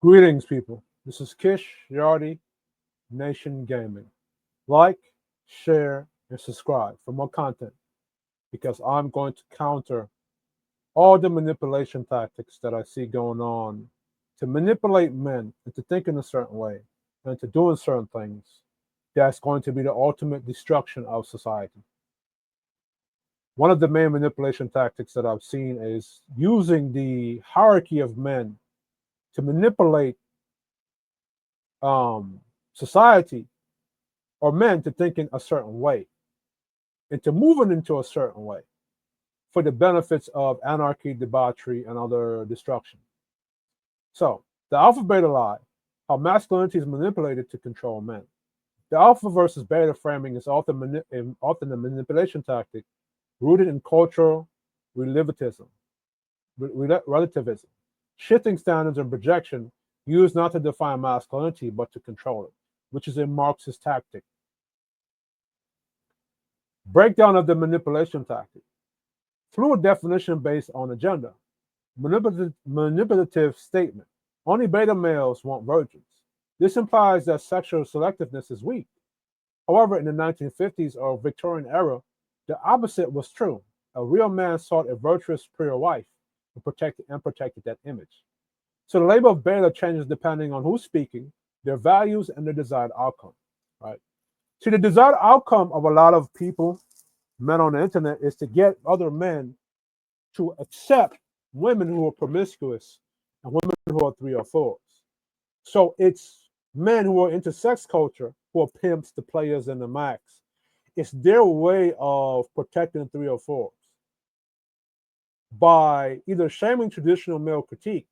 Greetings, people. This is Kish Yardi, Nation Gaming. Like, share, and subscribe for more content because I'm going to counter all the manipulation tactics that I see going on to manipulate men into thinking a certain way and into doing certain things that's going to be the ultimate destruction of society. One of the main manipulation tactics that I've seen is using the hierarchy of men to manipulate society or men to thinking a certain way and to moving into a certain way for the benefits of anarchy, debauchery, and other destruction. So, the alpha beta lie, how masculinity is manipulated to control men. The alpha versus beta framing is often a manipulation tactic rooted in cultural relativism, shifting standards and projection used not to define masculinity but to control it, which is a Marxist tactic. Breakdown of the manipulation tactic. Fluid definition based on agenda. Manipulative statement. Only beta males want virgins. This implies that sexual selectiveness is weak. However, in the 1950s or Victorian era, the opposite was true. A real man sought a virtuous pure wife and protected that image. So the label of beta changes depending on who's speaking, their values, and their desired outcome. Right? See, the desired outcome of a lot of people, men on the internet, is to get other men to accept women who are promiscuous and women who are 3 or 4s. So it's men who are into sex culture, who are pimps, the players, and the max. It's their way of protecting 3 or 4s by either shaming traditional male critique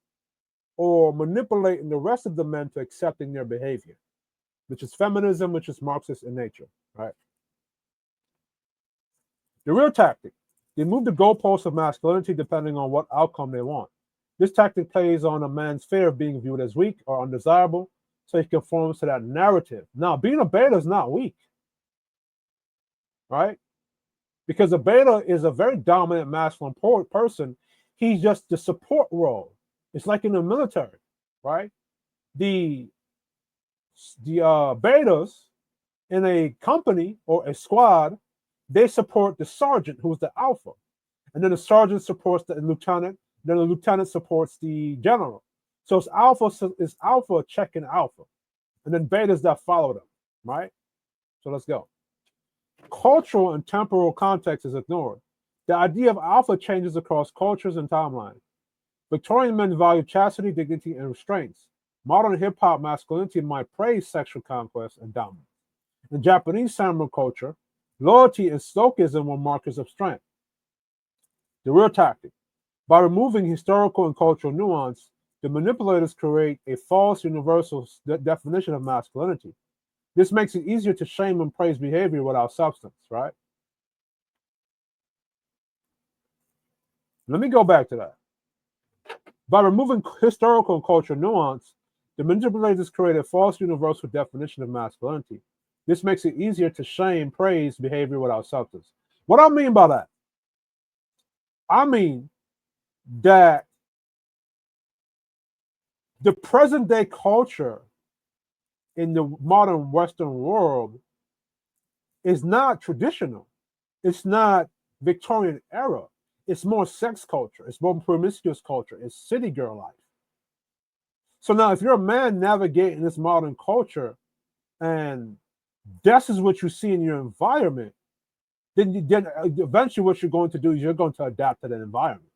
or manipulating the rest of the men to accepting their behavior, which is feminism, which is Marxist in nature, right? The real tactic, they move the goalposts of masculinity depending on what outcome they want. This tactic plays on a man's fear of being viewed as weak or undesirable, so he conforms to that narrative. Now, being a beta is not weak, right? Because a beta is a very dominant masculine person. He's just the support role. It's like in the military, right? The betas in a company or a squad, they support the sergeant, who's the alpha. And then the sergeant supports the lieutenant. Then the lieutenant supports the general. So it's alpha checking alpha. And then betas that follow them, right? So let's go. Cultural and temporal context is ignored. The idea of alpha changes across cultures and timelines. Victorian men value chastity, dignity, and restraints. Modern hip-hop masculinity might praise sexual conquest and dominance. In Japanese samurai culture, loyalty and stoicism were markers of strength. The real tactic. By removing historical and cultural nuance, the manipulators create a false universal definition of masculinity. This makes it easier to shame and praise behavior without substance, right? Let me go back to that. By removing historical and cultural nuance, the manipulators create a false universal definition of masculinity. This makes it easier to shame, praise behavior without substance. What I mean by that? I mean that the present day culture in the modern Western world is not traditional. It's not Victorian era. It's more sex culture. It's more promiscuous culture. It's city girl life. So now if you're a man navigating this modern culture and this is what you see in your environment, then eventually what you're going to do is you're going to adapt to that environment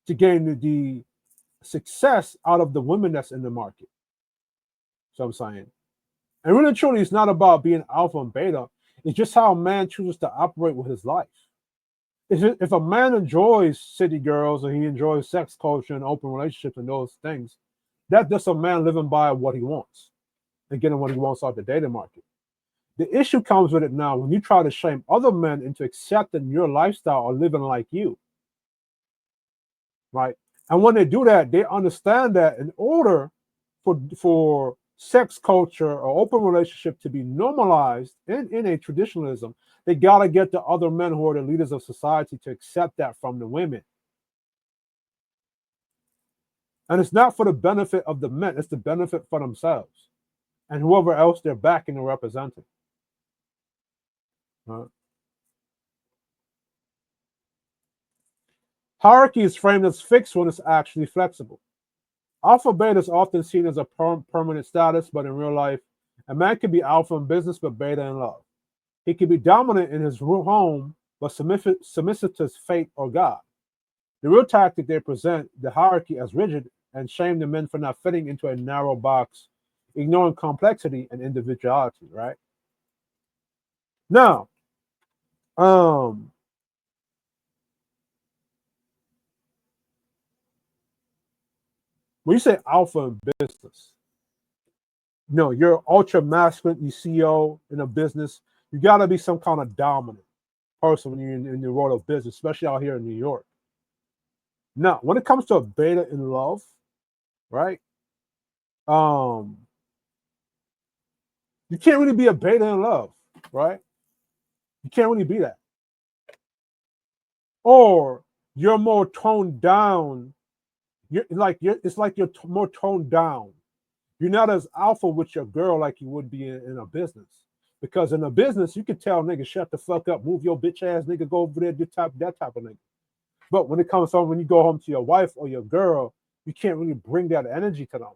to gain the success out of the women that's in the market. So I'm saying. And really truly, it's not about being alpha and beta. It's just how a man chooses to operate with his life. If a man enjoys city girls or he enjoys sex culture and open relationships and those things, that's just a man living by what he wants and getting what he wants out the dating market. The issue comes with it now when you try to shame other men into accepting your lifestyle or living like you, right? And when they do that, they understand that in order for sex culture or open relationship to be normalized in a traditionalism, they got to get the other men who are the leaders of society to accept that from the women. And it's not for the benefit of the men, it's the benefit for themselves and whoever else they're backing or representing. Right? Hierarchy is framed as fixed when it's actually flexible. Alpha beta is often seen as a permanent status, but in real life, a man can be alpha in business but beta in love. He can be dominant in his home but submissive to his fate or God. The real tactic they present the hierarchy as rigid and shame the men for not fitting into a narrow box, ignoring complexity and individuality, right? Now, when you say alpha in business, no, you're ultra masculine, you CEO in a business, you gotta be some kind of dominant person when you're in the world of business, especially out here in New York. Now, when it comes to a beta in love, right? You can't really be a beta in love, right? You can't really be that. Or you're more toned down. It's like you're more toned down. You're not as alpha with your girl like you would be in a business. Because in a business, you can tell nigga, shut the fuck up, move your bitch ass nigga, go over there, that type of nigga. But when it comes on when you go home to your wife or your girl, you can't really bring that energy to them,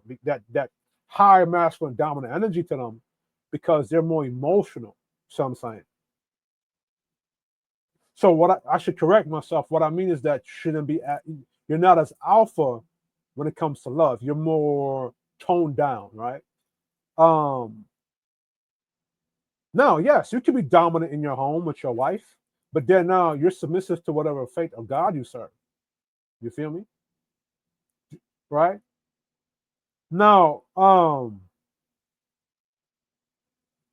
that high masculine dominant energy to them, because they're more emotional. So I'm saying. So what I should correct myself. What I mean is that you're not as alpha when it comes to love. You're more toned down, right? Now, yes, you can be dominant in your home with your wife, but then now you're submissive to whatever fate of God you serve. You feel me? Right? Now,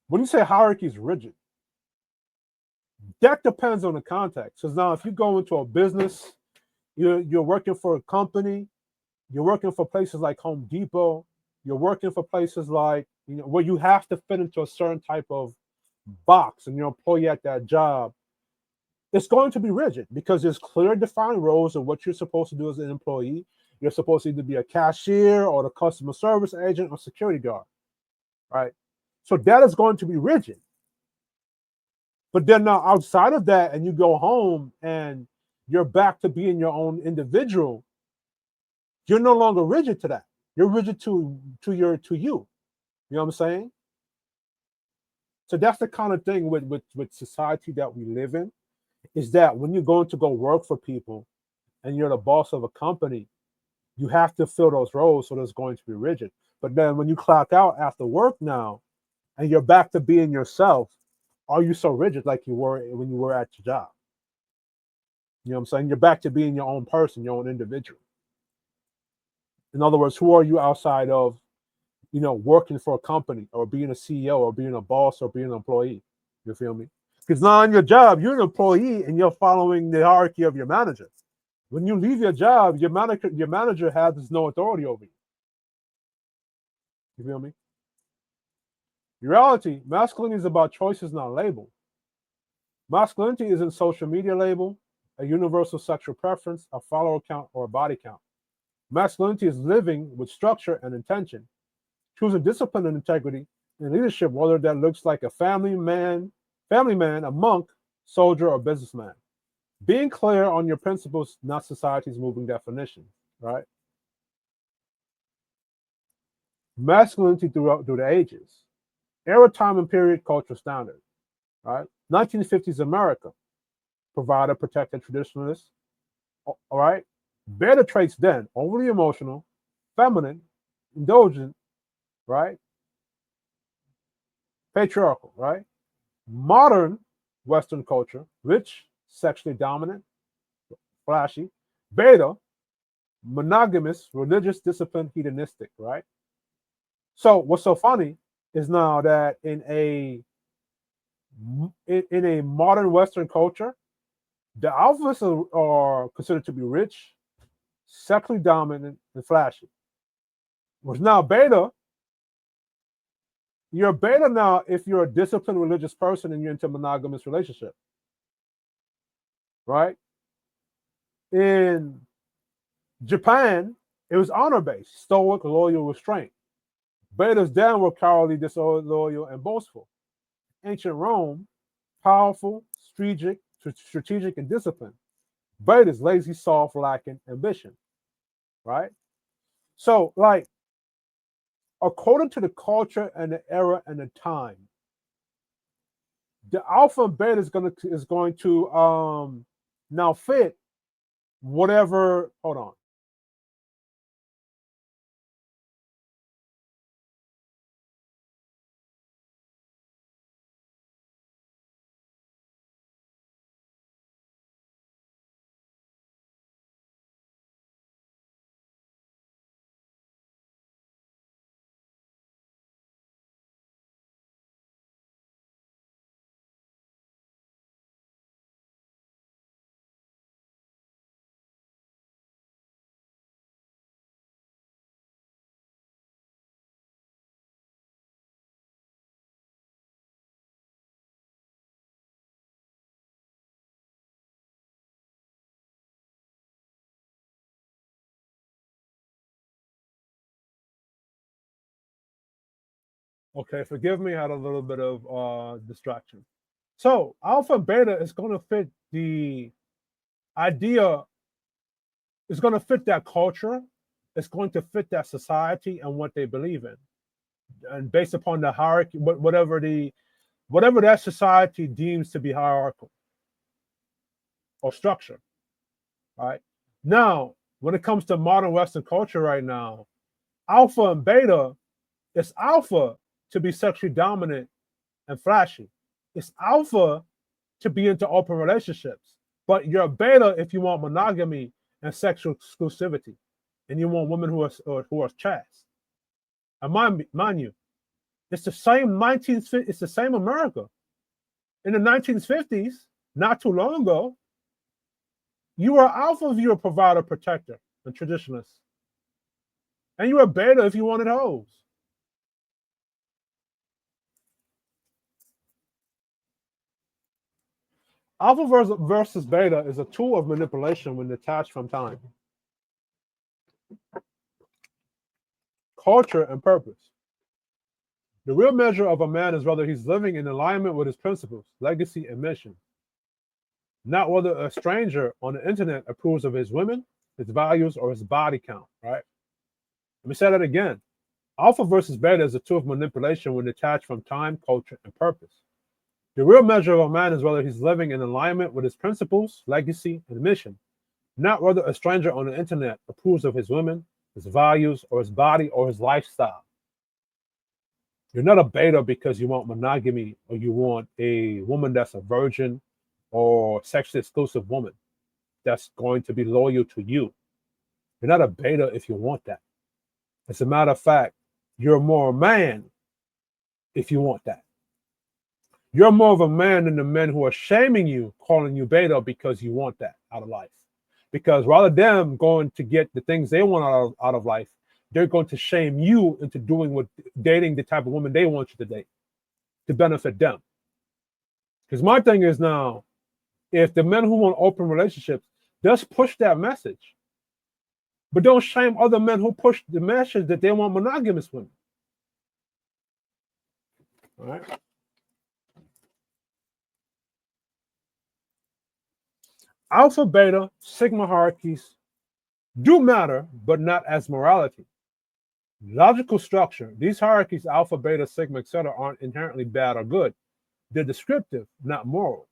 when you say hierarchy is rigid, that depends on the context. Because now, if you go into a business, you're working for a company, you're working for places like Home Depot, you're working for places like where you have to fit into a certain type of box, and you're an employee at that job. It's going to be rigid because there's clear defined roles of what you're supposed to do as an employee. You're supposed to either be a cashier or the customer service agent or security guard, right? So that is going to be rigid. But then now outside of that, and you go home and you're back to being your own individual, you're no longer rigid to that. You're rigid to you. You know what I'm saying? So that's the kind of thing with society that we live in, is that when you're going to go work for people and you're the boss of a company, you have to fill those roles, so there's going to be rigid. But then when you clock out after work now and you're back to being yourself, are you so rigid like you were when you were at your job? You know what I'm saying? You're back to being your own person, your own individual. In other words, who are you outside of, working for a company or being a CEO or being a boss or being an employee? You feel me? Because now on your job, you're an employee and you're following the hierarchy of your manager. When you leave your job, your manager has no authority over you. You feel me? In reality, masculinity is about choices, not label. Masculinity isn't social media label, a universal sexual preference, a follower count, or a body count. Masculinity is living with structure and intention, choosing discipline and integrity in leadership, whether that looks like a family man, a monk, soldier, or businessman. Being clear on your principles, not society's moving definition, right? Masculinity throughout the ages. Era, time, and period, culture standard, right? 1950s America, provider, protector, traditionalist, all right? Beta traits then, overly emotional, feminine, indulgent, right? Patriarchal, right? Modern Western culture, rich, sexually dominant, flashy. Beta, monogamous, religious, disciplined, hedonistic, right? So what's so funny is now that in a modern Western culture, the alphas are considered to be rich, sexually dominant, and flashy. Whereas now beta, you're beta now if you're a disciplined religious person and you're into a monogamous relationship, right? In Japan, It was honor-based, stoic, loyal, restraint. Betas then were cowardly, disloyal, and boastful. Ancient Rome, powerful, strategic, and disciplined. Betas, lazy, soft, lacking ambition, right? So, like, according to the culture and the era and the time, the alpha and beta is going to now fit whatever. Hold on. Okay, forgive me, I had a little bit of distraction. So alpha and beta is going to fit the idea, it's going to fit that culture, it's going to fit that society and what they believe in. And based upon the hierarchy, whatever that society deems to be hierarchical or structure, right? Now, when it comes to modern Western culture right now, alpha and beta, it's alpha to be sexually dominant and flashy. It's alpha to be into open relationships, but you're a beta if you want monogamy and sexual exclusivity, and you want women who are chaste. And mind you, it's the same it's the same America. In the 1950s, not too long ago, you were alpha if you were a provider, protector, and traditionalist. And you were beta if you wanted hoes. Alpha versus beta is a tool of manipulation when detached from time, culture, and purpose. The real measure of a man is whether he's living in alignment with his principles, legacy, and mission, not whether a stranger on the internet approves of his women, his values, or his body count, right? Let me say that again. Alpha versus beta is a tool of manipulation when detached from time, culture, and purpose. The real measure of a man is whether he's living in alignment with his principles, legacy, and mission, not whether a stranger on the internet approves of his women, his values, or his body, or his lifestyle. You're not a beta because you want monogamy or you want a woman that's a virgin or sexually exclusive woman that's going to be loyal to you. You're not a beta if you want that. As a matter of fact, you're more a man if you want that. You're more of a man than the men who are shaming you, calling you beta because you want that out of life. Because rather than going to get the things they want out of life, they're going to shame you into dating the type of woman they want you to date to benefit them. Because my thing is now, if the men who want open relationships, just push that message. But don't shame other men who push the message that they want monogamous women. All right. Alpha, beta, sigma hierarchies do matter, but not as morality. Logical structure, these hierarchies, alpha, beta, sigma, etc., aren't inherently bad or good. They're descriptive, not moral.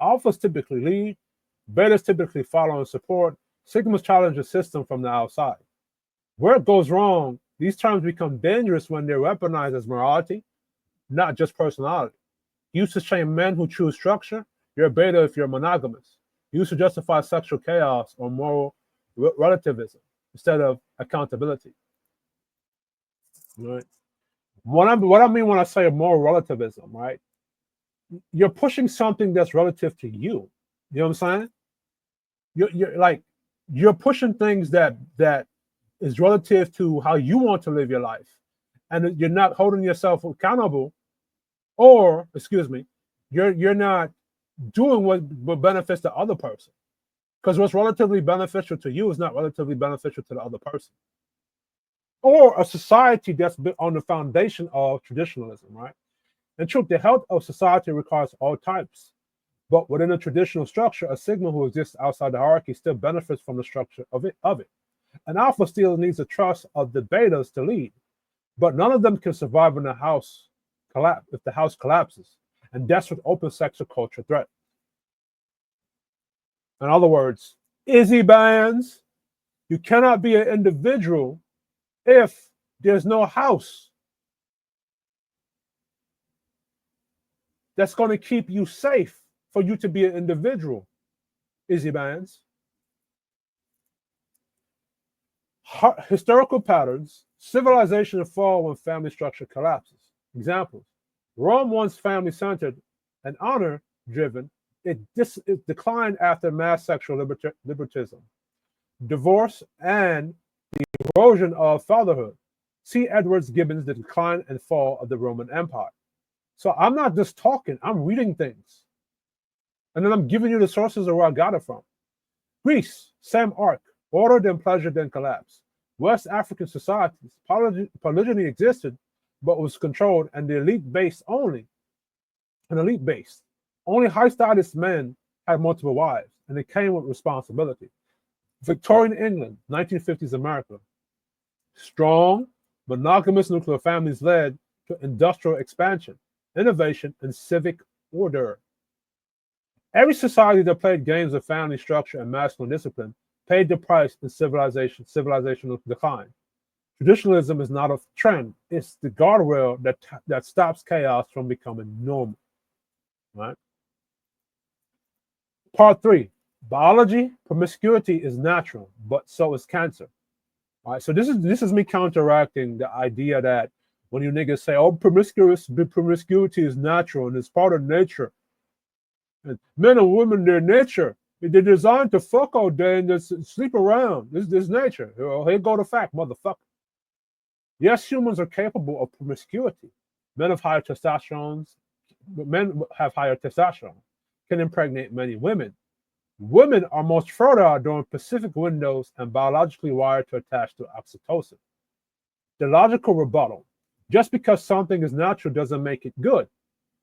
Alphas typically lead, betas typically follow and support, sigmas challenge the system from the outside. Where it goes wrong, these terms become dangerous when they're weaponized as morality, not just personality. Used to shame men who choose structure, you're a beta if you're monogamous. Used to justify sexual chaos or moral relativism instead of accountability. Right? What I mean when I say moral relativism, right? You're pushing something that's relative to you. You know what I'm saying? You're pushing things that is relative to how you want to live your life, and you're not holding yourself accountable, or excuse me, you're not doing what benefits the other person, because what's relatively beneficial to you is not relatively beneficial to the other person. or a society that's built on the foundation of traditionalism, right? In truth, the health of society requires all types. But within a traditional structure, a sigma who exists outside the hierarchy still benefits from the structure of it. An alpha still needs the trust of the betas to lead, but none of them can survive when the house if the house collapses, and that's what open sexual culture threat. In other words, Izzy bands, you cannot be an individual if there's no house that's going to keep you safe for you to be an individual. Izzy bands. Historical patterns, civilization fall when family structure collapses. Examples: Rome, once family-centered and honor-driven, it declined after mass sexual libertism, divorce, and the erosion of fatherhood. See Edwards Gibbon's The Decline and Fall of the Roman Empire. So I'm not just talking, I'm reading things. And then I'm giving you the sources of where I got it from. Greece, same arc, order then pleasure then collapse. West African societies, polygyny existed, but was controlled and the elite based only. Only high status men had multiple wives, and it came with responsibility. Victorian England, 1950s America. Strong, monogamous nuclear families led to industrial expansion, innovation, and civic order. Every society that played games of family structure and masculine discipline paid the price in civilizational decline. Traditionalism is not a trend, it's the guardrail that stops chaos from becoming normal. Right? Part 3, biology, promiscuity is natural, but so is cancer. All right, so this is me counteracting the idea that when you niggas say, oh, promiscuity is natural and it's part of nature. And men and women, their nature, they're designed to fuck all day and just sleep around. This nature. Here go the fact, motherfucker. Yes, humans are capable of promiscuity. Men have higher testosterone, can impregnate many women. Women are most fertile during Pacific windows and biologically wired to attach to oxytocin. The logical rebuttal: just because something is natural doesn't make it good.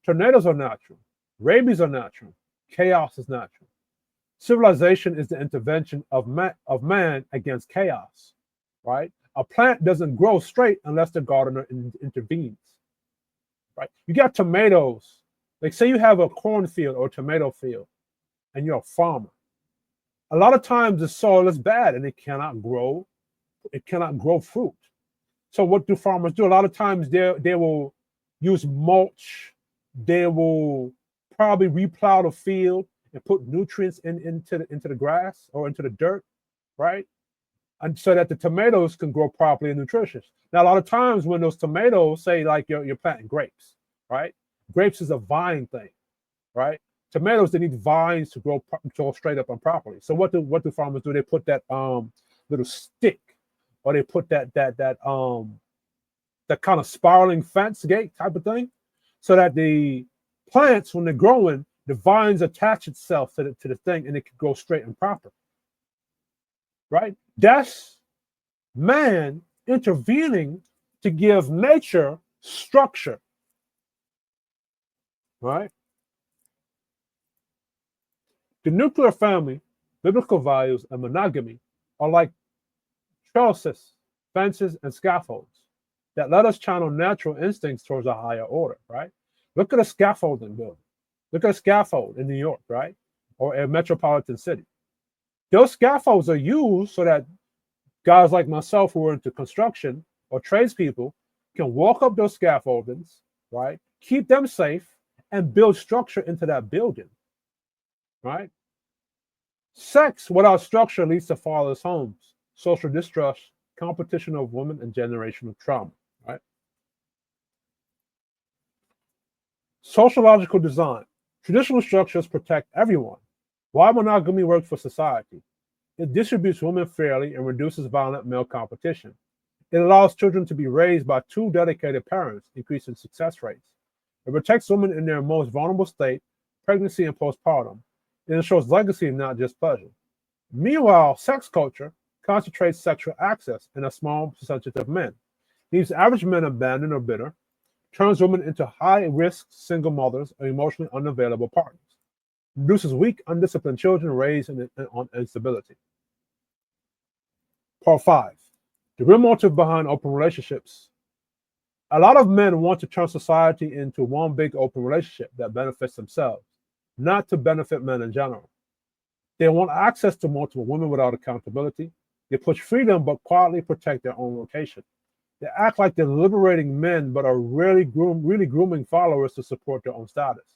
Tornadoes are natural. Rabies are natural. Chaos is natural. Civilization is the intervention of man against chaos, right? A plant doesn't grow straight unless the gardener intervenes, right? You got tomatoes. Like, say you have a cornfield or a tomato field and you're a farmer. A lot of times the soil is bad and it cannot grow fruit. So what do farmers do? A lot of times they will use mulch. They will probably replow the field and put nutrients into the grass or into the dirt, right? And so that the tomatoes can grow properly and nutritious. Now, a lot of times when those tomatoes, say like you're planting grapes, right? Grapes is a vine thing, right? Tomatoes, they need vines to grow straight up and properly. So what do farmers do? They put that little stick, or they put that kind of spiraling fence gate type of thing, so that the plants, when they're growing, the vines attach itself to the thing and it can grow straight and proper. Right? That's man intervening to give nature structure. Right? The nuclear family, biblical values, and monogamy are like trellises, fences, and scaffolds that let us channel natural instincts towards a higher order, right? Look at a scaffolding building. Look at a scaffold in New York, right? Or a metropolitan city. Those scaffolds are used so that guys like myself who are into construction or tradespeople can walk up those scaffoldings, right? Keep them safe and build structure into that building, right? Sex without structure leads to fatherless homes, social distrust, competition of women, and generational trauma, right? Sociological design. Traditional structures protect everyone. Why monogamy works for society? It distributes women fairly and reduces violent male competition. It allows children to be raised by two dedicated parents, increasing success rates. It protects women in their most vulnerable state, pregnancy and postpartum. It ensures legacy, not just pleasure. Meanwhile, sex culture, concentrates sexual access in a small percentage of men, leaves average men abandoned or bitter, turns women into high-risk single mothers or emotionally unavailable partners, produces weak, undisciplined children raised on instability. Part 5. The real motive behind open relationships. A lot of men want to turn society into one big open relationship that benefits themselves, not to benefit men in general. They want access to multiple women without accountability. They push freedom but quietly protect their own location. They act like they're liberating men but are really grooming followers to support their own status.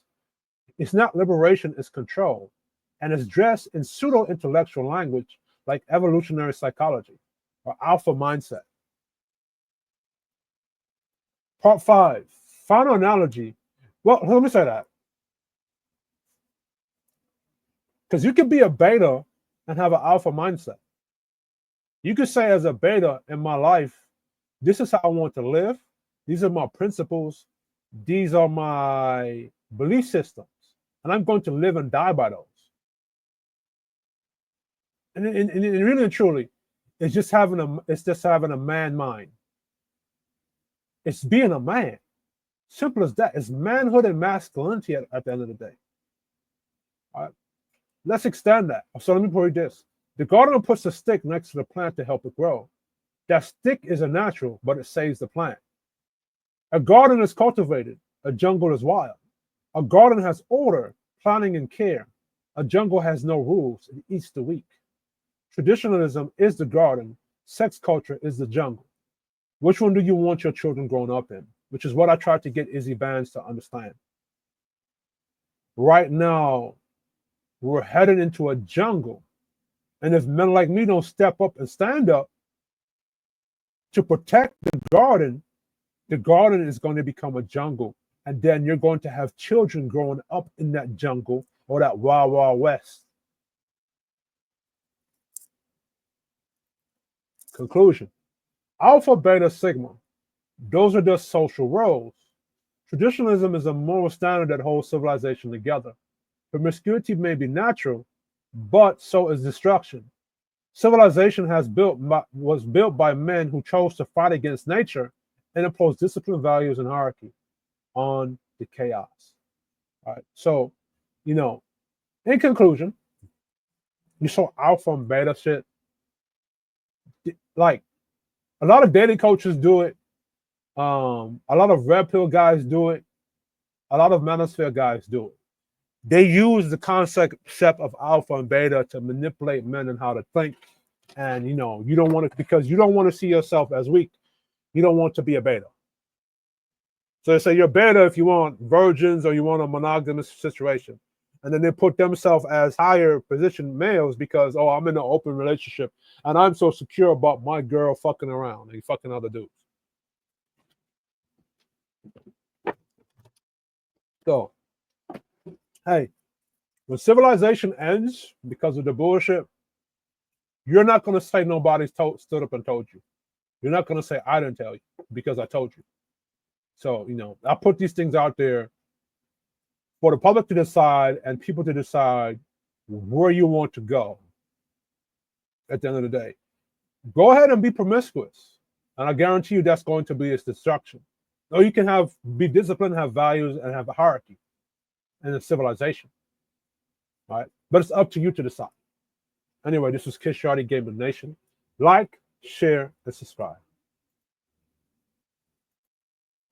It's not liberation, it's control. And it's dressed in pseudo-intellectual language like evolutionary psychology or alpha mindset. Part 5, final analogy. Well, let me say that. Because you could be a beta and have an alpha mindset. You could say as a beta in my life, this is how I want to live. These are my principles. These are my belief systems. And I'm going to live and die by those. And really and truly, it's just having a man mind. It's being a man. Simple as that. It's manhood and masculinity at the end of the day. All right. Let's extend that. So let me put it this. The gardener puts a stick next to the plant to help it grow. That stick is a natural, but it saves the plant. A garden is cultivated. A jungle is wild. A garden has order, planning, and care. A jungle has no rules. It eats the weak. Traditionalism is the garden. Sex culture is the jungle. Which one do you want your children growing up in? Which is what I tried to get Izzy Bands to understand. Right now, we're headed into a jungle. And if men like me don't step up and stand up to protect the garden is going to become a jungle. And then you're going to have children growing up in that jungle or that wild, wild west. Conclusion. Alpha, beta, sigma. Those are just social roles. Traditionalism is a moral standard that holds civilization together. Promiscuity may be natural, but so is destruction. Civilization was built by men who chose to fight against nature and impose discipline, values, and hierarchy on the chaos. All right. So, in conclusion, you saw alpha and beta shit. Like, a lot of dating coaches do it. A lot of red pill guys do it. A lot of manosphere guys do it. They use the concept of alpha and beta to manipulate men and how to think. And, you don't want to, because you don't want to see yourself as weak. You don't want to be a beta. So they say you're beta if you want virgins or you want a monogamous situation. And then they put themselves as higher positioned males because, I'm in an open relationship and I'm so secure about my girl fucking around and fucking other dudes. So, hey, when civilization ends because of the bullshit, you're not going to say nobody stood up and told you. You're not going to say I didn't tell you because I told you. So, I put these things out there for the public to decide and people to decide where you want to go at the end of the day. Go ahead and be promiscuous. And I guarantee you that's going to be its destruction. Or you can be disciplined, have values, and have a hierarchy and a civilization. All right? But it's up to you to decide. Anyway, this was Kish Shawty Game of the Nation. Like, share, and subscribe.